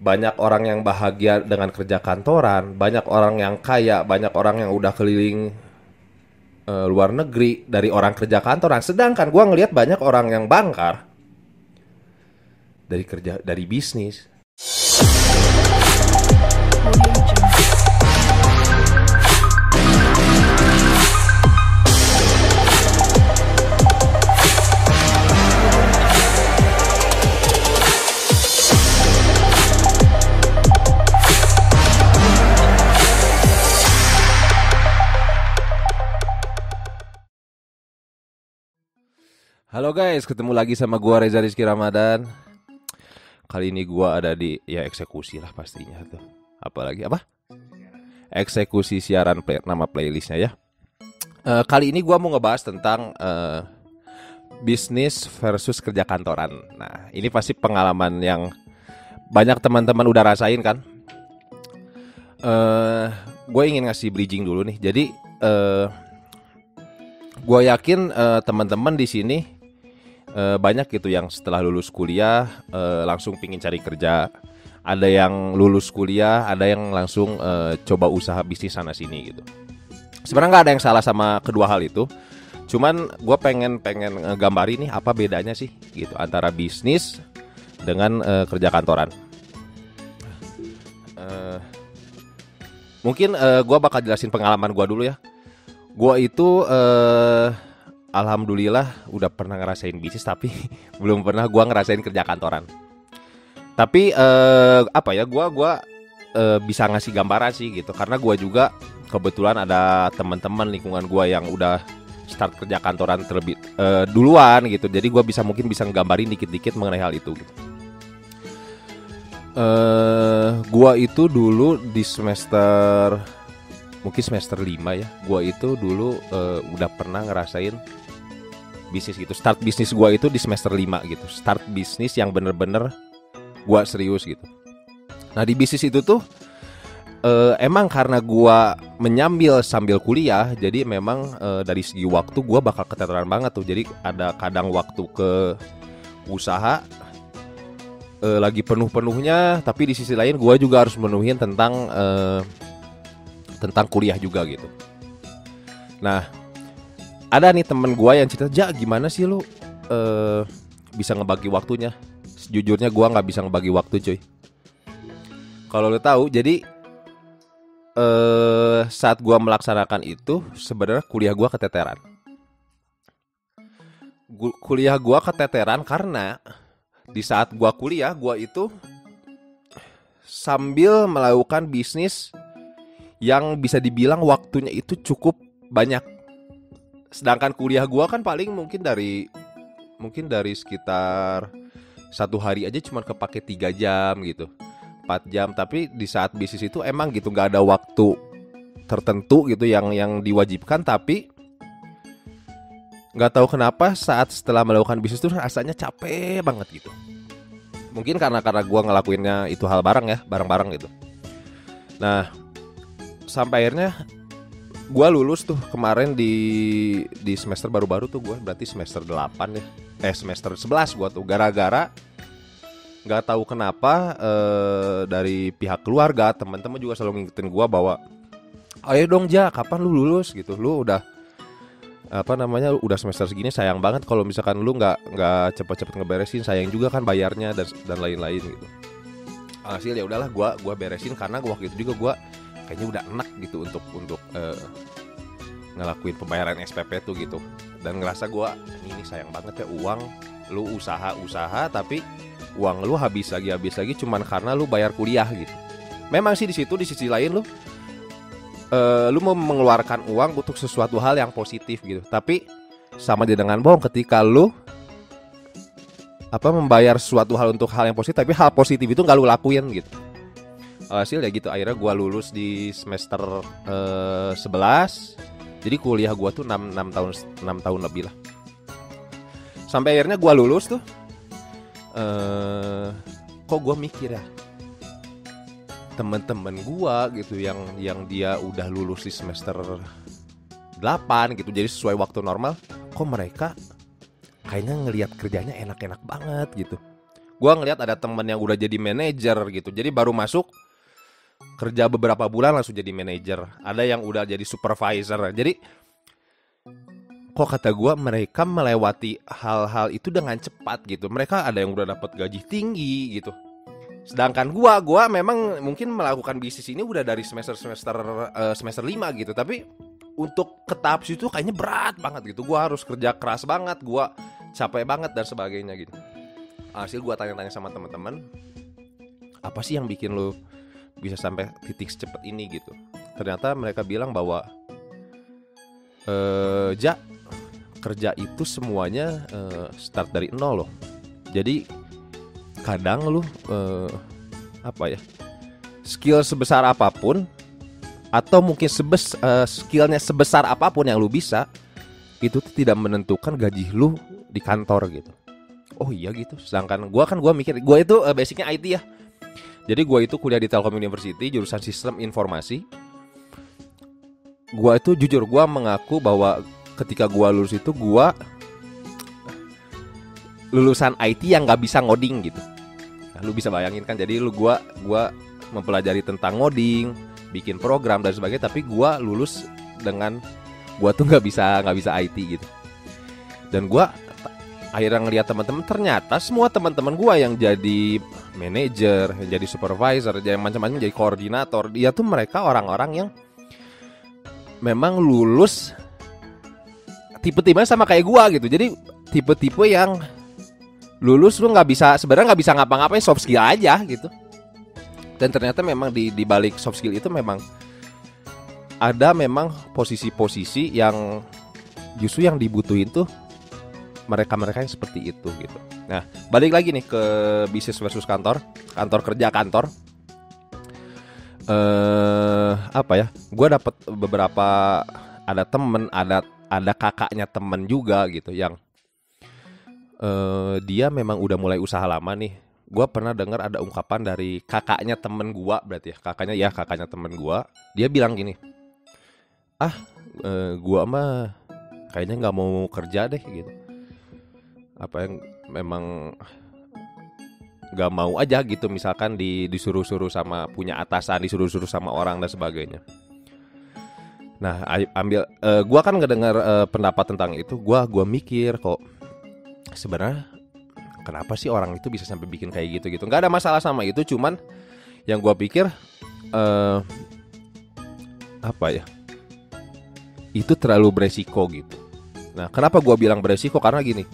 banyak orang yang bahagia dengan kerja kantoran, banyak orang yang kaya, banyak orang yang udah keliling luar negeri dari orang kerja kantoran. Sedangkan gua ngelihat banyak orang yang bangkar dari kerja dari bisnis. Halo guys, ketemu lagi sama gua Reza Rizky Ramadan. Kali ini gua ada di eksekusi lah pastinya tuh. Apalagi apa? Eksekusi siaran nama playlistnya ya. Kali ini gua mau ngebahas tentang bisnis versus kerja kantoran. Nah, ini pasti pengalaman yang banyak teman-teman udah rasain kan. Gue ingin ngasih bridging dulu nih. Jadi gue yakin teman-teman di sini banyak gitu yang setelah lulus kuliah langsung pingin cari kerja. Ada yang lulus kuliah, ada yang langsung coba usaha bisnis sana sini gitu. Sebenarnya nggak ada yang salah sama kedua hal itu. Cuman gue pengen gambarin nih apa bedanya sih gitu antara bisnis dengan kerja kantoran. Mungkin gue bakal jelasin pengalaman gue dulu ya. Gue itu alhamdulillah udah pernah ngerasain bisnis tapi belum pernah gua ngerasain kerja kantoran. Tapi gua bisa ngasih gambaran sih gitu karena gua juga kebetulan ada teman-teman lingkungan gua yang udah start kerja kantoran terlebih duluan gitu. Jadi gua mungkin bisa nggambarin dikit-dikit mengenai hal itu gitu. Gua itu dulu di semester 5 ya. Gua itu dulu udah pernah ngerasain bisnis gitu. Start bisnis gua itu di semester 5 gitu. Start bisnis yang bener-bener gua serius gitu. Nah, di bisnis itu tuh emang karena gua menyambil sambil kuliah, jadi memang dari segi waktu gua bakal keteteran banget tuh. Jadi ada kadang waktu ke usaha lagi penuh-penuhnya, tapi di sisi lain gua juga harus menuhin tentang kuliah juga gitu. Nah, ada nih temen gue yang cerita, "Ja, gimana sih lu bisa ngebagi waktunya?" Sejujurnya gue nggak bisa ngebagi waktu, cuy. Kalau lu tahu, jadi saat gue melaksanakan itu, sebenarnya kuliah gue keteteran. Kuliah gue keteteran karena di saat gue kuliah, gue itu sambil melakukan bisnis yang bisa dibilang waktunya itu cukup banyak. Sedangkan kuliah gua kan paling mungkin dari sekitar 1 hari aja cuma kepake 3 jam gitu, 4 jam. Tapi di saat bisnis itu emang gitu nggak ada waktu tertentu gitu yang diwajibkan. Tapi nggak tahu kenapa saat setelah melakukan bisnis itu rasanya capek banget gitu. Mungkin karena gua ngelakuinnya itu hal bareng-bareng gitu. Nah, sampai akhirnya gue lulus tuh kemarin di semester baru-baru tuh. Gue berarti semester 8 ya. Semester 11 gue tuh. Gara-gara gak tahu kenapa dari pihak keluarga, teman-teman juga selalu ngingetin gue bahwa ayo dong Ja, kapan lu lulus gitu. Lu udah udah semester segini, sayang banget kalau misalkan lu nggak cepet-cepet ngeberesin. Sayang juga kan bayarnya dan lain-lain gitu. Hasil ya udahlah gue beresin karena waktu itu juga gue kayaknya udah enak gitu untuk ngelakuin pembayaran SPP tuh gitu. Dan ngerasa gue ini sayang banget ya, uang lu usaha tapi uang lu habis lagi cuman karena lu bayar kuliah gitu. Memang sih di sisi lain lu mau mengeluarkan uang untuk sesuatu hal yang positif gitu. Tapi sama aja dengan bohong ketika lu membayar suatu hal untuk hal yang positif tapi hal positif itu nggak lu lakuin gitu. Hasil ya gitu, akhirnya gue lulus di semester 11. Jadi kuliah gue tuh 6 tahun lebih lah. Sampai akhirnya gue lulus tuh kok gue mikir ya, temen-temen gue gitu yang dia udah lulus di semester 8 gitu, jadi sesuai waktu normal, kok mereka kayaknya ngelihat kerjanya enak-enak banget gitu. Gua ngelihat ada temen yang udah jadi manajer gitu. Jadi baru masuk kerja beberapa bulan langsung jadi manajer. Ada yang udah jadi supervisor. Jadi kok kata gua mereka melewati hal-hal itu dengan cepat gitu. Mereka ada yang udah dapat gaji tinggi gitu. Sedangkan gua memang mungkin melakukan bisnis ini udah dari semester 5 gitu. Tapi untuk ke tahap situ kayaknya berat banget gitu. Gua harus kerja keras banget, gua capek banget dan sebagainya gitu. Hasil gue tanya-tanya sama teman-teman, apa sih yang bikin lo bisa sampai titik secepat ini gitu. Ternyata mereka bilang bahwa kerja itu semuanya start dari nol loh. Jadi kadang lo skill sebesar apapun atau mungkin skillnya sebesar apapun yang lo bisa, itu tidak menentukan gaji lo di kantor gitu. Oh iya gitu. Sedangkan gue mikir, gue itu basicnya IT ya. Jadi gue itu kuliah di Telkom University, jurusan sistem informasi. Gue itu jujur, gue mengaku bahwa ketika gue lulus itu gue lulusan IT yang gak bisa ngoding gitu. Nah, lu bisa bayangin kan. Jadi gue mempelajari tentang ngoding, bikin program dan sebagainya. Tapi gue lulus dengan gue tuh gak bisa IT gitu. Dan gue akhirnya ngeliat teman-teman, ternyata semua teman-teman gue yang jadi manajer, yang jadi supervisor, yang macam-macam, jadi koordinator, dia tuh mereka orang-orang yang memang lulus tipe-tipenya sama kayak gue gitu. Jadi tipe-tipe yang lulus lu sebenarnya nggak bisa ngapa-ngapain, soft skill aja gitu. Dan ternyata memang di balik soft skill itu memang ada memang posisi-posisi yang justru yang dibutuhin tuh mereka-mereka yang seperti itu gitu. Nah, balik lagi nih ke bisnis versus kantor kerja kantor. Gue dapet beberapa, ada temen, ada kakaknya temen juga gitu yang dia memang udah mulai usaha lama nih. Gue pernah dengar ada ungkapan dari kakaknya temen gue, berarti ya kakaknya temen gue. Dia bilang gini, gue mah kayaknya nggak mau kerja deh gitu. Apa yang memang gak mau aja gitu, misalkan disuruh-suruh sama punya atasan, disuruh-suruh sama orang dan sebagainya. Nah, gua kan ngedengar pendapat tentang itu, gua mikir kok sebenarnya kenapa sih orang itu bisa sampai bikin kayak gitu. Nggak ada masalah sama itu, cuman yang gua pikir itu terlalu beresiko gitu. Nah, kenapa gua bilang beresiko? Karena gini,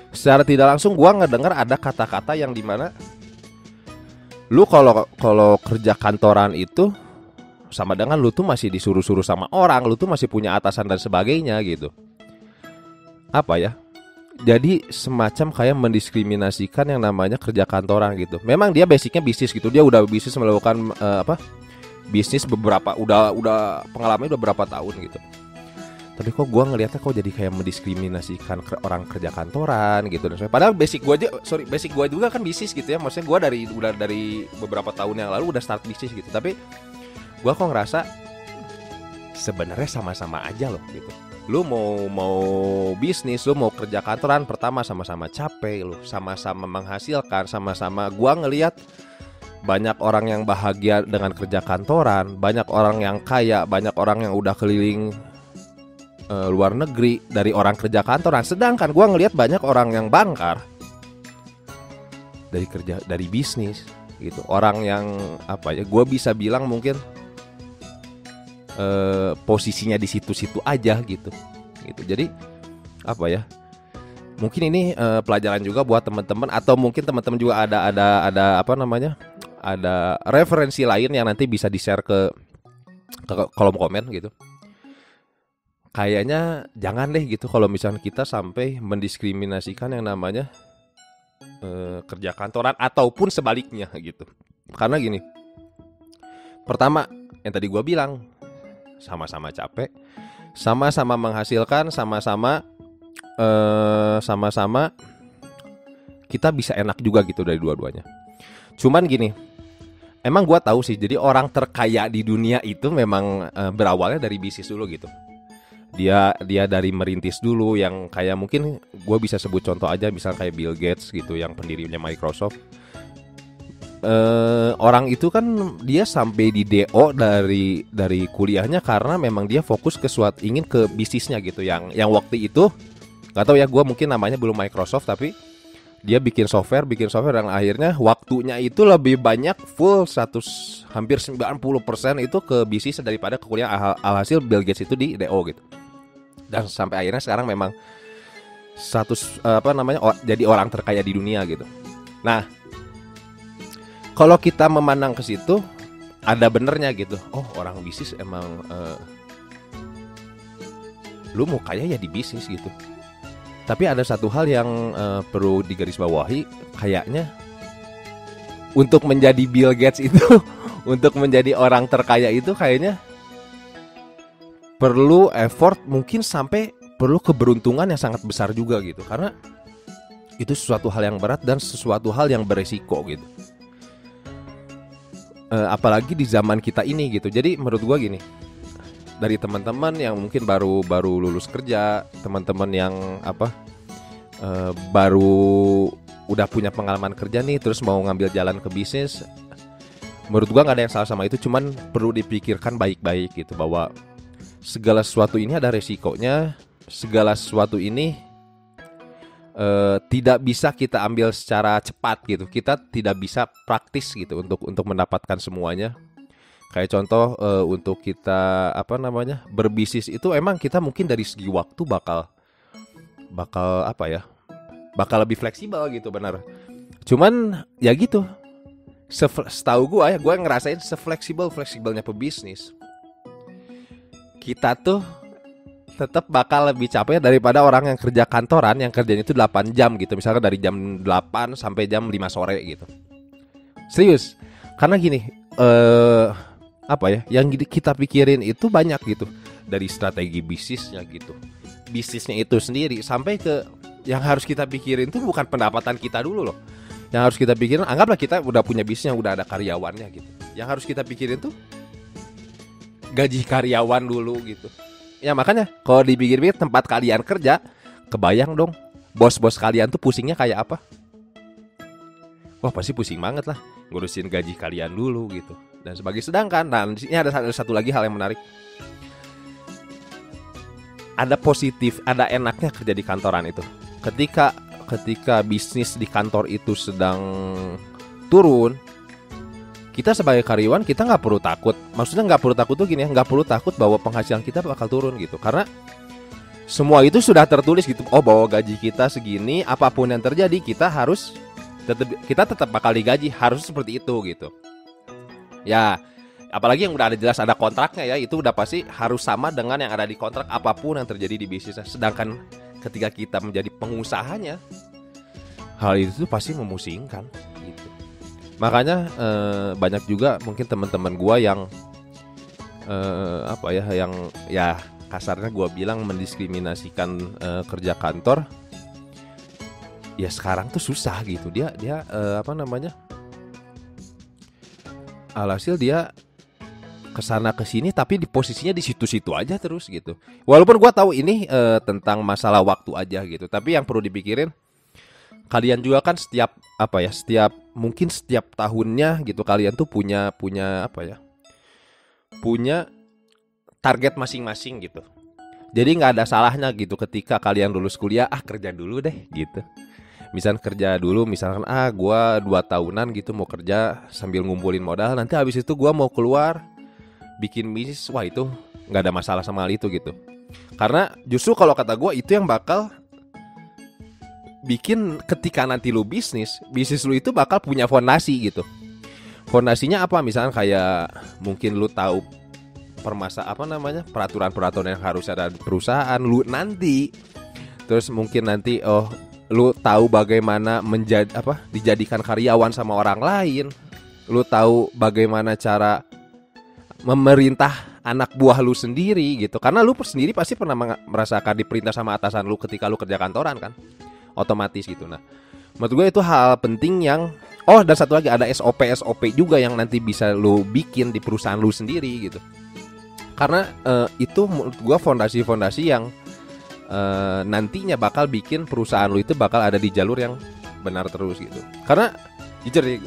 secara tidak langsung gue ngedengar ada kata-kata yang dimana lu kalau kerja kantoran itu sama dengan lu tuh masih disuruh-suruh sama orang, lu tuh masih punya atasan dan sebagainya gitu. Jadi semacam kayak mendiskriminasikan yang namanya kerja kantoran gitu. Memang dia basicnya bisnis gitu, dia udah bisnis melakukan bisnis udah pengalamannya udah berapa tahun gitu. Tapi kok gue ngeliatnya kok jadi kayak mendiskriminasikan orang kerja kantoran gitu. Padahal basic gue juga kan bisnis gitu ya. Maksudnya gue dari beberapa tahun yang lalu udah start bisnis gitu. Tapi gue kok ngerasa sebenarnya sama-sama aja loh gitu. Lu mau bisnis, lu mau kerja kantoran, pertama sama-sama capek, lu sama-sama menghasilkan, sama-sama. Gue ngeliat banyak orang yang bahagia dengan kerja kantoran, banyak orang yang kaya, banyak orang yang udah keliling luar negeri dari orang kerja kantoran. Sedangkan gue ngelihat banyak orang yang bangkar dari bisnis gitu. Orang yang gue bisa bilang mungkin posisinya di situ-situ aja gitu. Jadi mungkin ini pelajaran juga buat teman-teman, atau mungkin teman-teman juga ada referensi lain yang nanti bisa di-share ke kolom komen gitu. Kayaknya jangan deh gitu kalau misalnya kita sampai mendiskriminasikan yang namanya kerja kantoran ataupun sebaliknya gitu. Karena gini, pertama yang tadi gue bilang, sama-sama capek, sama-sama menghasilkan, sama-sama kita bisa enak juga gitu dari dua-duanya. Cuman gini, emang gue tahu sih, jadi orang terkaya di dunia itu memang berawalnya dari bisnis dulu gitu. Dia dari merintis dulu, yang kayak mungkin gue bisa sebut contoh aja, misal kayak Bill Gates gitu yang pendirinya Microsoft. Orang itu kan dia sampai di DO dari kuliahnya karena memang dia fokus ke ingin ke bisnisnya gitu, yang waktu itu nggak tahu ya, gue mungkin namanya belum Microsoft, tapi dia bikin software dan akhirnya waktunya itu lebih banyak full hampir 90% itu ke bisnis daripada ke kuliah. Alhasil Bill Gates itu di DO gitu. Dan sampai akhirnya sekarang memang jadi orang terkaya di dunia gitu. Nah, kalau kita memandang ke situ ada benernya gitu. Oh, orang bisnis emang lu mau kaya ya di bisnis gitu. Tapi ada satu hal yang perlu digarisbawahi, kayaknya untuk menjadi Bill Gates itu untuk menjadi orang terkaya itu kayaknya perlu effort, mungkin sampai perlu keberuntungan yang sangat besar juga gitu. Karena itu sesuatu hal yang berat dan sesuatu hal yang beresiko gitu. Apalagi di zaman kita ini gitu. Jadi menurut gua gini, dari teman-teman yang mungkin baru lulus kerja, teman-teman yang baru udah punya pengalaman kerja nih, terus mau ngambil jalan ke bisnis, menurut gua nggak ada yang salah sama itu, cuman perlu dipikirkan baik-baik gitu, bahwa segala sesuatu ini ada resikonya, segala sesuatu ini tidak bisa kita ambil secara cepat gitu, kita tidak bisa praktis gitu untuk mendapatkan semuanya. Kayak contoh untuk kita berbisnis itu, emang kita mungkin dari segi waktu bakal lebih fleksibel gitu, benar. Cuman ya gitu, setahu gue ngerasain fleksibelnya pebisnis, kita tuh tetap bakal lebih capek daripada orang yang kerja kantoran, yang kerjanya itu 8 jam gitu, misalnya dari jam 8 sampai jam 5 sore gitu. Serius, karena gini, yang kita pikirin itu banyak gitu, dari strategi bisnisnya gitu, bisnisnya itu sendiri, sampai ke yang harus kita pikirin tuh bukan pendapatan kita dulu loh. Yang harus kita pikirin, anggaplah kita udah punya bisnis yang udah ada karyawannya gitu, yang harus kita pikirin tuh gaji karyawan dulu gitu. Ya makanya kalau dipikir-pikir tempat kalian kerja, kebayang dong bos-bos kalian tuh pusingnya kayak apa. Wah, pasti pusing banget lah ngurusin gaji kalian dulu gitu. Dan sebagai sedangkan, nah di sini ada satu lagi hal yang menarik. Ada positif, ada enaknya kerja di kantoran itu. Ketika bisnis di kantor itu sedang turun, kita sebagai karyawan kita nggak perlu takut. Maksudnya nggak perlu takut tuh gini ya, nggak perlu takut bahwa penghasilan kita bakal turun gitu. Karena semua itu sudah tertulis gitu. Oh, bahwa gaji kita segini, apapun yang terjadi kita tetap bakal digaji, harus seperti itu gitu. Ya, apalagi yang udah ada jelas ada kontraknya ya, itu udah pasti harus sama dengan yang ada di kontrak apapun yang terjadi di bisnisnya. Sedangkan ketika kita menjadi pengusahanya, hal itu pasti memusingkan gitu. Makanya banyak juga mungkin teman-teman gua yang yang ya kasarnya gua bilang mendiskriminasikan kerja kantor. Ya sekarang tuh susah gitu, dia alhasil dia kesana kesini tapi di posisinya di situ-situ aja terus gitu. Walaupun gua tahu ini tentang masalah waktu aja gitu, tapi yang perlu dipikirin, kalian juga kan setiap tahunnya gitu, kalian tuh punya target masing-masing gitu. Jadi nggak ada salahnya gitu ketika kalian lulus kuliah, kerja dulu deh gitu. Misalkan kerja dulu, misalkan gua 2 tahunan gitu mau kerja sambil ngumpulin modal, nanti habis itu gua mau keluar bikin bisnis. Wah, itu nggak ada masalah sama hal itu gitu. Karena justru kalau kata gua itu yang bakal bikin ketika nanti lu bisnis lu itu bakal punya fondasi gitu. Fondasinya apa? Misalkan kayak mungkin lu tahu peraturan-peraturan yang harus ada di perusahaan lu nanti. Terus mungkin nanti lu tahu bagaimana dijadikan karyawan sama orang lain. Lu tahu bagaimana cara memerintah anak buah lu sendiri gitu. Karena lu sendiri pasti pernah merasakan diperintah sama atasan lu ketika lu kerja kantoran kan. Otomatis gitu. Nah, menurut gue itu hal penting yang dan satu lagi ada SOP juga yang nanti bisa lu bikin di perusahaan lu sendiri gitu. Karena itu menurut gua fondasi-fondasi yang nantinya bakal bikin perusahaan lu itu bakal ada di jalur yang benar terus gitu. Karena jujur nih,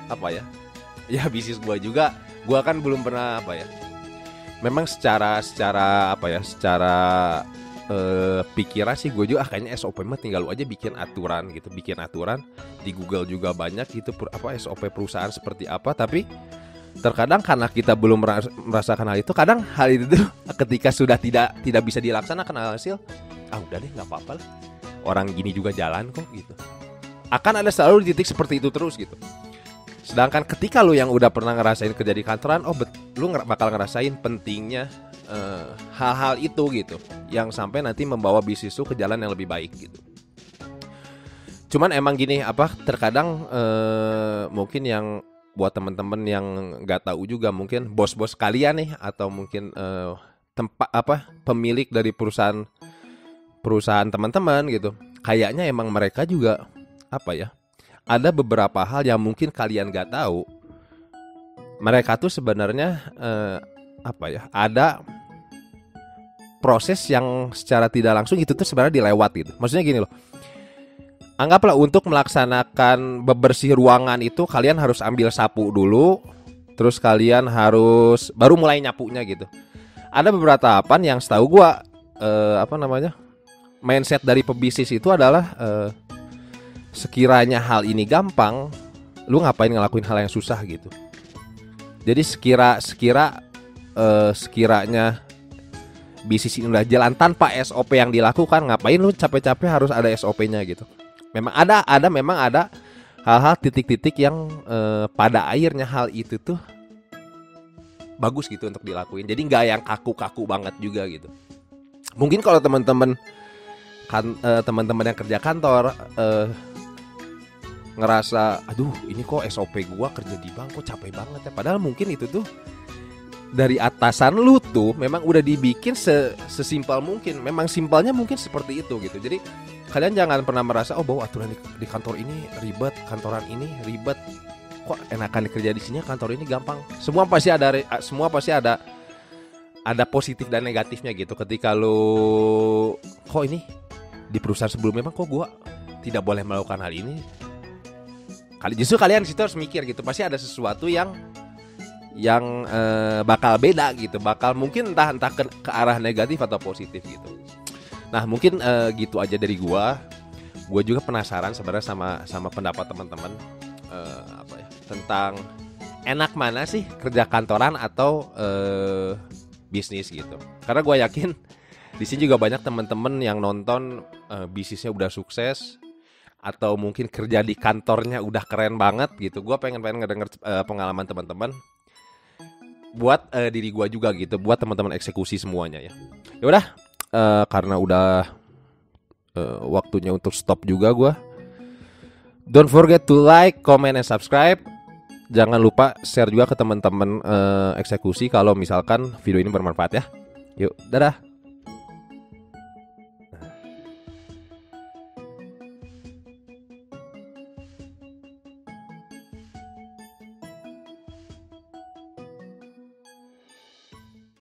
apa ya? Ya bisnis gua juga, gua kan belum pernah apa ya? Memang secara apa ya? Secara pikiran sih gue juga kayaknya SOP mah tinggal lu aja bikin aturan gitu, bikin aturan di Google juga banyak gitu apa SOP perusahaan seperti apa. Tapi terkadang karena kita belum merasakan hal itu, kadang hal itu tuh ketika sudah tidak bisa dilaksanakan hasil, udah deh nggak apa-apa lah, orang gini juga jalan kok gitu. Akan ada selalu di titik seperti itu terus gitu. Sedangkan ketika lu yang udah pernah ngerasain kerja di kantoran, lu bakal ngerasain pentingnya hal-hal itu gitu, yang sampai nanti membawa bisnis lu ke jalan yang lebih baik gitu. Cuman emang gini, terkadang mungkin yang buat teman-teman yang nggak tahu juga, mungkin bos-bos kalian nih, atau mungkin pemilik dari perusahaan teman-teman gitu, kayaknya emang mereka juga ada beberapa hal yang mungkin kalian nggak tahu. Mereka tuh sebenarnya ada proses yang secara tidak langsung itu tuh sebenarnya dilewat gitu. Maksudnya gini loh, anggaplah untuk melaksanakan bebersih ruangan itu kalian harus ambil sapu dulu, terus kalian harus baru mulai nyapunya gitu. Ada beberapa tahapan yang setahu gua mindset dari pebisnis itu adalah sekiranya hal ini gampang, lu ngapain ngelakuin hal yang susah gitu. Jadi sekiranya bisnis ini udah jalan tanpa SOP yang dilakukan, ngapain lu capek-capek harus ada SOP-nya gitu. Memang ada hal-hal titik-titik yang pada akhirnya hal itu tuh bagus gitu untuk dilakuin. Jadi nggak yang kaku-kaku banget juga gitu. Mungkin kalau teman-teman yang kerja kantor ngerasa, aduh ini kok SOP gua kerja di bank kok capek banget ya. Padahal mungkin itu tuh dari atasan lu tuh memang udah dibikin sesimpel mungkin. Memang simpelnya mungkin seperti itu gitu. Jadi kalian jangan pernah merasa bahwa aturan di kantor ini ribet, kantoran ini ribet, kok enakan kerja di sini, kantor ini gampang. Semua pasti ada positif dan negatifnya gitu. Ketika lu kok ini di perusahaan sebelumnya memang kok gua tidak boleh melakukan hal ini, justru kalian situ harus mikir gitu. Pasti ada sesuatu yang bakal beda gitu, bakal mungkin entah ke arah negatif atau positif gitu. Nah mungkin gitu aja dari gua juga penasaran sebenarnya sama pendapat teman-teman tentang enak mana sih kerja kantoran atau bisnis gitu. Karena gua yakin di sini juga banyak teman-teman yang nonton bisnisnya udah sukses, atau mungkin kerja di kantornya udah keren banget gitu. Gua pengen ngedenger pengalaman teman-teman buat diri gua juga gitu, buat teman-teman eksekusi semuanya ya. Ya udah, karena udah waktunya untuk stop juga gua. Don't forget to like, comment, and subscribe. Jangan lupa share juga ke teman-teman eksekusi kalau misalkan video ini bermanfaat ya. Yuk, dadah.